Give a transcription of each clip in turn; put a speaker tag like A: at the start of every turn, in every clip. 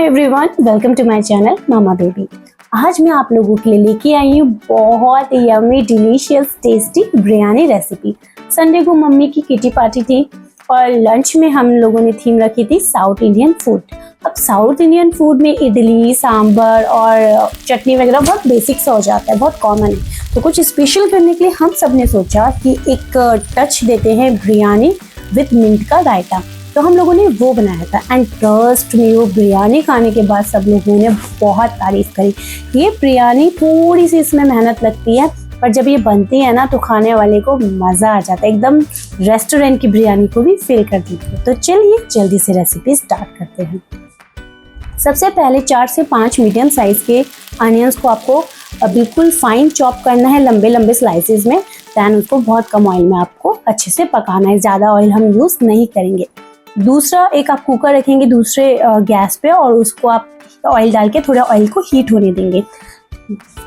A: Everyone, welcome to my channel mama baby. आज मैं आप लोगों के लिए लेके आई हूँ बहुत yummy delicious tasty biryani recipe. Sunday को मम्मी की किटी पार्टी थी और लंच में हम लोगों ने थीम रखी थी साउथ इंडियन फूड। अब साउथ इंडियन फूड में इडली, सांभर और चटनी वगैरह बहुत बेसिक सा हो जाता है, बहुत कॉमन है। तो कुछ स्पेशल करने के लिए हम सब ने सोचा कि एक टच देते हैं बिरयानी विद मिंट का रायता। तो हम लोगों ने वो बनाया था एंड ट्रस्ट में वो बिरयानी खाने के बाद सब लोगों ने बहुत तारीफ करी। ये बिरयानी थोड़ी सी इसमें मेहनत लगती है, पर जब ये बनती है ना तो खाने वाले को मज़ा आ जाता है, एकदम रेस्टोरेंट की बिरयानी को भी फील कर देती है। तो चलिए जल्दी से रेसिपी स्टार्ट करते हैं। सबसे पहले 4 से 5 मीडियम साइज़ के अनियंस को आपको बिल्कुल फाइन चॉप करना है, लंबे लंबे स्लाइसेस में। दैन उसको बहुत कम ऑयल में आपको अच्छे से पकाना है, ज़्यादा ऑयल हम यूज़ नहीं करेंगे। दूसरा, एक आप कुकर रखेंगे दूसरे गैस पे और उसको आप ऑयल डाल के थोड़ा ऑयल को हीट होने देंगे।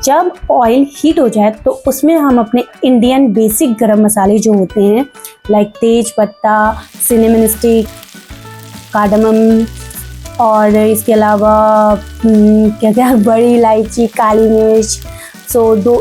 A: जब ऑयल हीट हो जाए तो उसमें हम अपने इंडियन बेसिक गरम मसाले जो होते हैं लाइक तेज पत्ता, सिनेमन स्टिक, कार्डमम और इसके अलावा क्या बड़ी इलायची, काली मिर्च,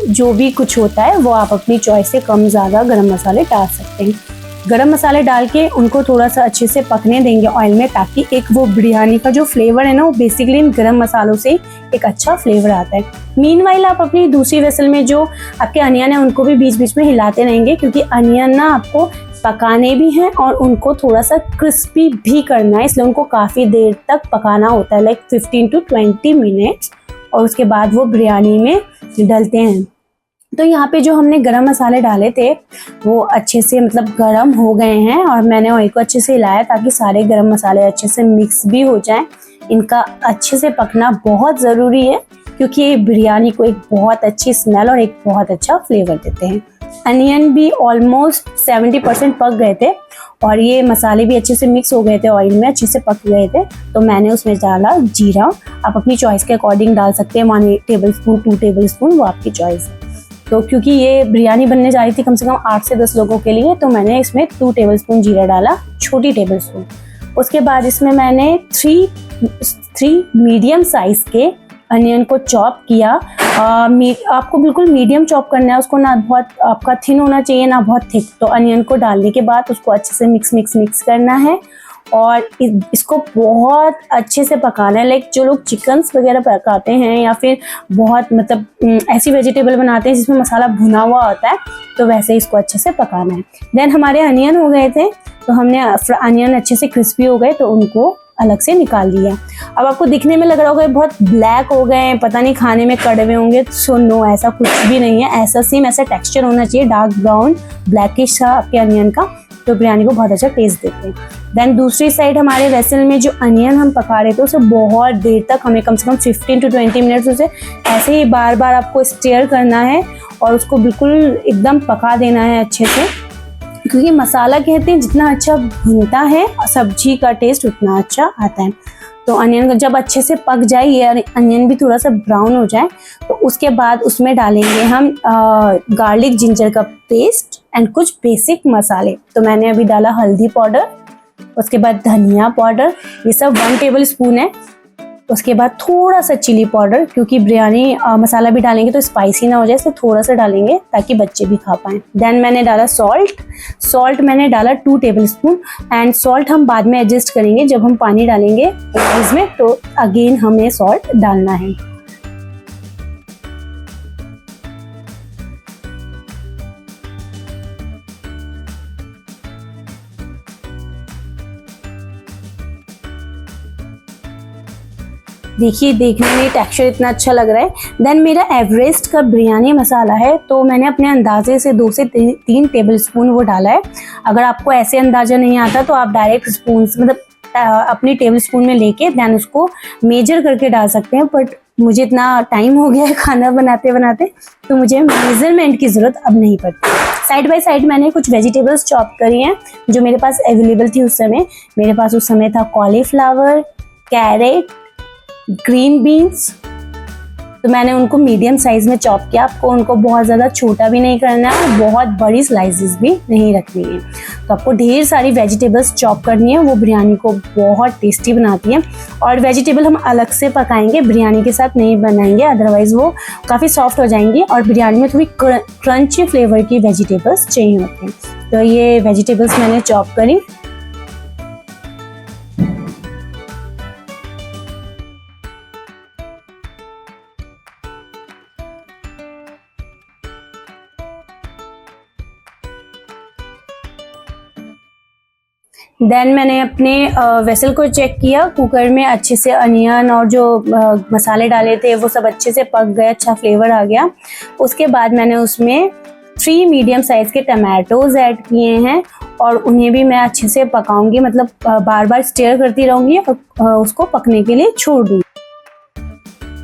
A: जो भी कुछ होता है वो आप अपनी चॉइस से कम ज़्यादा गरम मसाले डाल सकते हैं। गरम मसाले डाल के उनको थोड़ा सा अच्छे से पकने देंगे ऑयल में, ताकि एक वो बिरयानी का जो फ्लेवर है ना वो बेसिकली इन गरम मसालों से एक अच्छा फ्लेवर आता है। मीनवाइल आप अपनी दूसरी वेसल में जो आपके अनियन है उनको भी बीच बीच में हिलाते रहेंगे, क्योंकि अनियन ना आपको पकाने भी हैं और उनको थोड़ा सा क्रिस्पी भी करना है, इसलिए उनको काफ़ी देर तक पकाना होता है, लाइक 15 to 20 मिनट्स, और उसके बाद वो बिरयानी में डलते हैं। तो यहाँ पे जो हमने गरम मसाले डाले थे वो अच्छे से गरम हो गए हैं और मैंने ऑयल को अच्छे से हिलाया ताकि सारे गरम मसाले अच्छे से मिक्स भी हो जाएं। इनका अच्छे से पकना बहुत ज़रूरी है, क्योंकि ये बिरयानी को एक बहुत अच्छी स्मेल और एक बहुत अच्छा फ्लेवर देते हैं। अनियन भी ऑलमोस्ट 70% पक गए थे और ये मसाले भी अच्छे से मिक्स हो गए थे, ऑयल में अच्छे से पक गए थे। तो मैंने उसमें डाला जीरा, आप अपनी चॉइस के अकॉर्डिंग डाल सकते हैं, 1 टेबलस्पून, 2 टेबलस्पून, वो आपकी चॉइस है। तो क्योंकि ये बिरयानी बनने जा रही थी कम से कम 8 से 10 लोगों के लिए, तो मैंने इसमें 2 टेबलस्पून जीरा डाला, छोटी टेबलस्पून। उसके बाद इसमें मैंने 3 मीडियम साइज़ के अनियन को चॉप किया। आपको बिल्कुल मीडियम चॉप करना है, उसको ना बहुत आपका थिन होना चाहिए ना बहुत थिक। तो अनियन को डालने के बाद उसको अच्छे से मिक्स करना है और इसको बहुत अच्छे से पकाना है। लाइक जो लोग चिकन्स वगैरह पकाते हैं या फिर बहुत ऐसी वेजिटेबल बनाते हैं जिसमें मसाला भुना हुआ होता है, तो वैसे इसको अच्छे से पकाना है। देन हमारे अनियन हो गए थे, तो हमने अनियन अच्छे से क्रिस्पी हो गए तो उनको अलग से निकाल लिया। अब आपको दिखने में लग रहा होगा बहुत ब्लैक हो गए, पता नहीं खाने में कड़वे होंगे, सो नो, ऐसा कुछ भी नहीं है। ऐसा टेक्सचर होना चाहिए, डार्क ब्राउन ब्लैकिश सा आपके अनियन का, तो बिरयानी को बहुत अच्छा टेस्ट देते हैं। देन दूसरी साइड हमारे वेसल में जो अनियन हम पका रहे थे उसे बहुत देर तक, हमें कम से कम 15 to 20 मिनट्स उसे ऐसे ही बार बार आपको स्टीयर करना है और उसको बिल्कुल एकदम पका देना है अच्छे से, क्योंकि मसाला कहते हैं जितना अच्छा भुनता है सब्जी का टेस्ट उतना अच्छा आता है। तो अनियन जब अच्छे से पक जाए, ये अनियन भी थोड़ा सा ब्राउन हो जाए, तो उसके बाद उसमें डालेंगे हम गार्लिक जिंजर का पेस्ट एंड कुछ बेसिक मसाले। तो मैंने अभी डाला हल्दी पाउडर, उसके बाद धनिया पाउडर, ये सब 1 टेबल स्पून है। उसके बाद थोड़ा सा चिली पाउडर, क्योंकि बिरयानी मसाला भी डालेंगे तो स्पाइसी ना हो जाए, इसलिए थोड़ा सा डालेंगे ताकि बच्चे भी खा पाएँ। देन मैंने डाला सॉल्ट मैंने डाला 2 टेबल स्पून, एंड सॉल्ट हम बाद में एडजस्ट करेंगे जब हम पानी डालेंगे इसमें, तो अगेन हमें सॉल्ट डालना है। देखिए, देखने में टेक्सचर इतना अच्छा लग रहा है। देन मेरा एवरेस्ट का बिरयानी मसाला है, तो मैंने अपने अंदाजे से 2 से 3 टेबल स्पून वो डाला है। अगर आपको ऐसे अंदाज़ा नहीं आता तो आप डायरेक्ट स्पून अपनी टेबल स्पून में लेके देन उसको मेजर करके डाल सकते हैं, बट मुझे इतना टाइम हो गया है खाना बनाते बनाते, तो मुझे मेजरमेंट की ज़रूरत अब नहीं पड़ती। साइड बाय साइड मैंने कुछ वेजिटेबल्स चॉप करी हैं जो मेरे पास अवेलेबल थी उस समय। मेरे पास उस समय था कॉलीफ्लावर, कैरेट, ग्रीन बीन्स, तो मैंने उनको मीडियम साइज़ में चॉप किया। आपको उनको बहुत ज़्यादा छोटा भी नहीं करना है और बहुत बड़ी स्लाइसेस भी नहीं रखनी है। तो आपको ढेर सारी वेजिटेबल्स चॉप करनी है, वो बिरयानी को बहुत टेस्टी बनाती है। और वेजिटेबल हम अलग से पकाएंगे, बिरयानी के साथ नहीं बनाएंगे, अदरवाइज़ वो काफ़ी सॉफ्ट हो जाएंगी और बिरयानी में थोड़ी क्रंची फ्लेवर की वेजिटेबल्स चाहिए होती हैं। तो ये वेजिटेबल्स मैंने चॉप करी। देन मैंने अपने वेसल को चेक किया, कुकर में अच्छे से अनियन और जो मसाले डाले थे वो सब अच्छे से पक गए, अच्छा फ्लेवर आ गया। उसके बाद मैंने उसमें 3 मीडियम साइज़ के टमाटोज़ ऐड किए हैं और उन्हें भी मैं अच्छे से पकाऊंगी, मतलब बार बार स्टेयर करती रहूँगी और उसको पकने के लिए छोड़ दूँगी।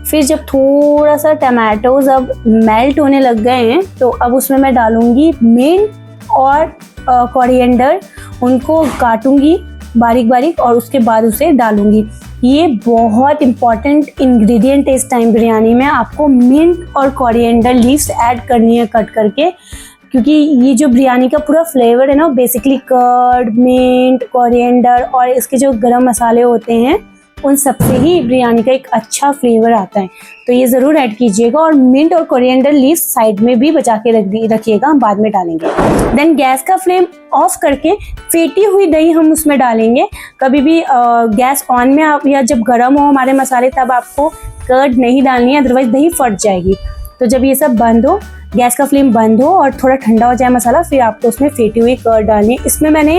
A: फिर जब थोड़ा सा टमाटोज़ अब मेल्ट होने लग गए हैं तो अब उसमें मैं डालूँगी मिंट और कोरिएंडर, उनको काटूंगी बारीक बारीक और उसके बाद उसे डालूंगी। ये बहुत इंपॉर्टेंट इंग्रेडिएंट है इस टाइम बिरयानी में। आपको मिंट और कोरिएंडर लीव्स ऐड करनी है कट करके, क्योंकि ये जो बिरयानी का पूरा फ्लेवर है ना, बेसिकली कर्ड, मिंट, कोरिएंडर और इसके जो गरम मसाले होते हैं उन सबसे ही बिरयानी का एक अच्छा फ्लेवर आता है। तो ये ज़रूर ऐड कीजिएगा। और मिंट और कोरिएंडर लीव्स साइड में भी बचा के रखिएगा, हम बाद में डालेंगे। देन गैस का फ्लेम ऑफ करके फेंटी हुई दही हम उसमें डालेंगे। कभी भी गैस ऑन में आप या जब गर्म हो हमारे मसाले तब आपको कर्ड नहीं डालनी है, अदरवाइज दही फट जाएगी। तो जब ये सब बंद हो, गैस का फ्लेम बंद हो और थोड़ा ठंडा हो जाए मसाला, फिर आपको उसमें फेंटी हुई कर्ड डालनी है। इसमें मैंने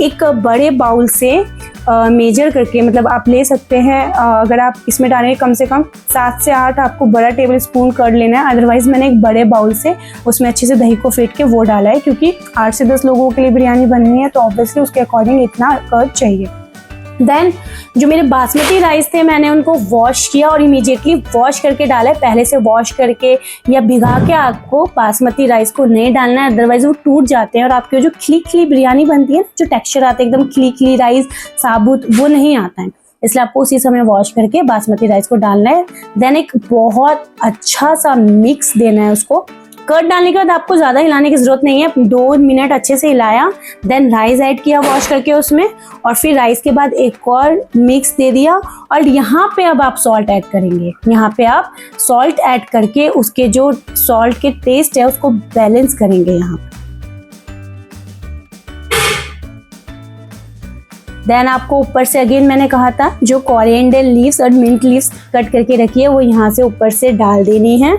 A: एक बड़े बाउल से मेजर करके, मतलब आप ले सकते हैं, अगर आप इसमें डालेंगे कम से कम 7 से 8 आपको बड़ा टेबल स्पून कर्ड लेना है। अदरवाइज़ मैंने एक बड़े बाउल से उसमें अच्छे से दही को फेंट के वो डाला है, क्योंकि 8 से 10 लोगों के लिए बिरयानी बननी है तो ऑब्वियसली उसके अकॉर्डिंग इतना कर्ड चाहिए। देन जो मेरे बासमती राइस थे मैंने उनको वॉश किया और इमीडिएटली वॉश करके डाला है। पहले से वॉश करके या भिगा के आपको बासमती राइस को नहीं डालना है, अदरवाइज वो टूट जाते हैं और आपकी जो खिली खिली बिरयानी बनती है, जो टेक्सचर आता है एकदम खिली खिली राइस साबुत, वो नहीं आता है। इसलिए आपको उसी समय वॉश करके बासमती राइस को डालना है। देन एक बहुत अच्छा सा मिक्स देना है उसको। कर्ड डालने के बाद आपको ज़्यादा हिलाने की ज़रूरत नहीं है, 2 मिनट अच्छे से हिलाया। देन राइस ऐड किया वॉश करके उसमें, और फिर राइस के बाद एक और मिक्स दे दिया। और यहाँ पे अब आप सॉल्ट ऐड करेंगे। यहाँ पे आप सॉल्ट ऐड करके उसके जो सॉल्ट के टेस्ट है उसको बैलेंस करेंगे यहाँ पे। देन आपको ऊपर से अगेन मैंने कहा था जो कोरिएंडर लीव्स और मिंट लीव्स कट करके रखी है वो यहाँ से ऊपर से डाल देनी है।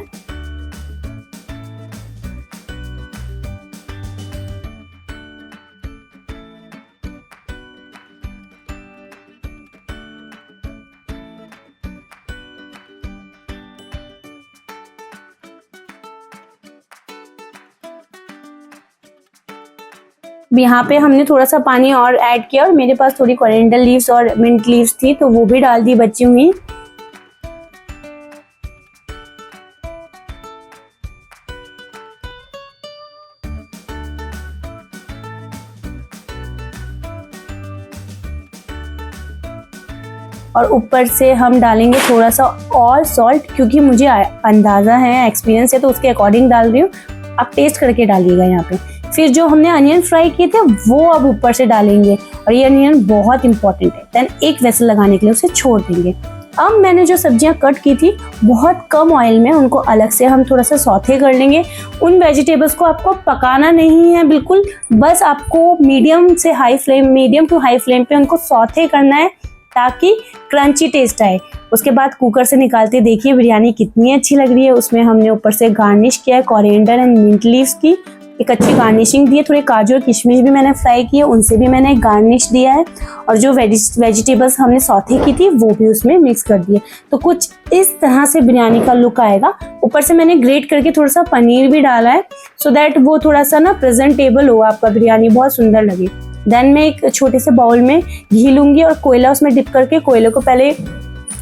A: यहाँ पे हमने थोड़ा सा पानी और ऐड किया और मेरे पास थोड़ी कोरिएंडर लीव्स और मिंट लीव्स थी तो वो भी डाल दी बची हुई। और ऊपर से हम डालेंगे थोड़ा सा और सॉल्ट, क्योंकि मुझे अंदाज़ा है, एक्सपीरियंस है, तो उसके अकॉर्डिंग डाल रही हूँ। आप टेस्ट करके डालिएगा यहाँ पे। फिर जो हमने अनियन फ्राई किए थे वो अब ऊपर से डालेंगे और ये अनियन बहुत इंपॉर्टेंट है। देन एक वेसल लगाने के लिए उसे छोड़ देंगे। अब मैंने जो सब्जियां कट की थी बहुत कम ऑयल में उनको अलग से हम थोड़ा सा सौथे कर लेंगे। उन वेजिटेबल्स को आपको पकाना नहीं है बिल्कुल, बस आपको मीडियम टू हाई फ्लेम पे उनको सौथे करना है ताकि क्रंची टेस्ट आए। उसके बाद कुकर से निकालते देखिए बिरयानी कितनी अच्छी लग रही है। उसमें हमने ऊपर से गार्निश किया है कोरिएंडर एंड मिंट लीव्स की, एक अच्छी गार्निशिंग दी है। थोड़े काजू और किशमिश भी मैंने फ्राई किए, उनसे भी मैंने गार्निश दिया है। और जो वेजिटेबल्स हमने सौथे की थी वो भी उसमें मिक्स कर दिए। तो कुछ इस तरह से बिरयानी का लुक आएगा। ऊपर से मैंने ग्रेट करके थोड़ा सा पनीर भी डाला है सो दैट वो थोड़ा सा ना प्रेजेंटेबल हो, आपका बिरयानी बहुत सुंदर लगे। देन मैं एक छोटे से बाउल में घी लूँगी और कोयला उसमें डिप करके कोयले को पहले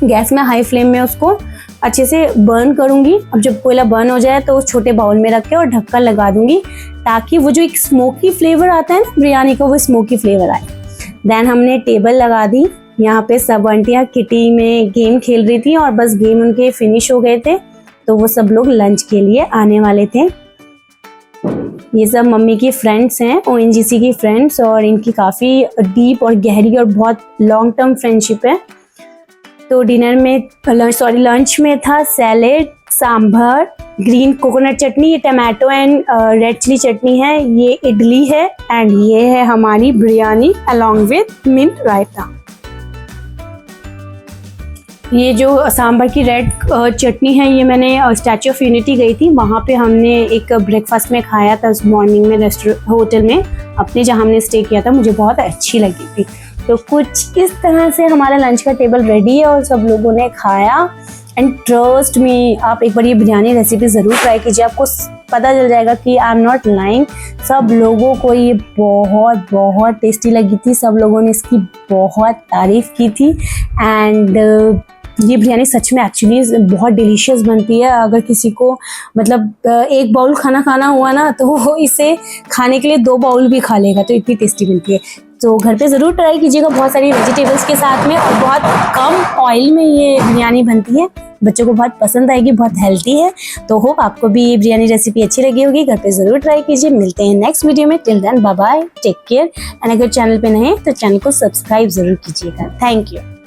A: गैस में हाई फ्लेम में उसको अच्छे से बर्न करूँगी। अब जब कोयला बर्न हो जाए तो उस छोटे बाउल में रख के और ढक्कन लगा दूँगी ताकि वो जो एक स्मोकी फ्लेवर आता है ना बिरयानी का, वो स्मोकी फ्लेवर आए। देन हमने टेबल लगा दी। यहाँ पे सब आंटियाँ किटी में गेम खेल रही थी और बस गेम उनके फिनिश हो गए थे। तो वो सब लोग लंच के लिए आने वाले थे। ये सब मम्मी की फ्रेंड्स हैं, ONGC की फ्रेंड्स, और इनकी काफ़ी डीप और गहरी और बहुत लॉन्ग टर्म फ्रेंडशिप है। तो डिनर में लंच में था सैलेड, सांभर, ग्रीन कोकोनट चटनी, ये टमाटो एंड रेड चिली चटनी है, ये इडली है, एंड ये है हमारी बिरयानी अलॉन्ग विद मिंट रायता। ये जो सांभर की रेड चटनी है, ये मैंने स्टैचू ऑफ यूनिटी गई थी, वहाँ पे हमने एक ब्रेकफास्ट में खाया था मॉर्निंग में होटल में अपने, जहाँ हमने स्टे किया था, मुझे बहुत अच्छी लगी थी। तो कुछ इस तरह से हमारा लंच का टेबल रेडी है और सब लोगों ने खाया। एंड ट्रस्ट मी, आप एक बार ये बिरयानी रेसिपी ज़रूर ट्राई कीजिए, आपको पता चल जाएगा कि आई एम नॉट लाइंग। सब लोगों को ये बहुत बहुत टेस्टी लगी थी, सब लोगों ने इसकी बहुत तारीफ़ की थी। एंड ये बिरयानी सच में एक्चुअली बहुत डिलीशियस बनती है। अगर किसी को मतलब एक बाउल खाना हुआ ना, तो वो इसे खाने के लिए 2 बाउल भी खा लेगा, तो इतनी टेस्टी बनती है। तो घर पे ज़रूर ट्राई कीजिएगा बहुत सारी वेजिटेबल्स के साथ में, और बहुत कम ऑयल में ये बिरयानी बनती है, बच्चों को बहुत पसंद आएगी, बहुत हेल्दी है। तो होप आपको भी ये बिरयानी रेसिपी अच्छी लगी होगी, घर पे ज़रूर ट्राई कीजिए। मिलते हैं नेक्स्ट वीडियो में, till then bye bye, take care. And अगर चैनल पे नए हैं तो चैनल को सब्सक्राइब ज़रूर कीजिएगा। Thank you.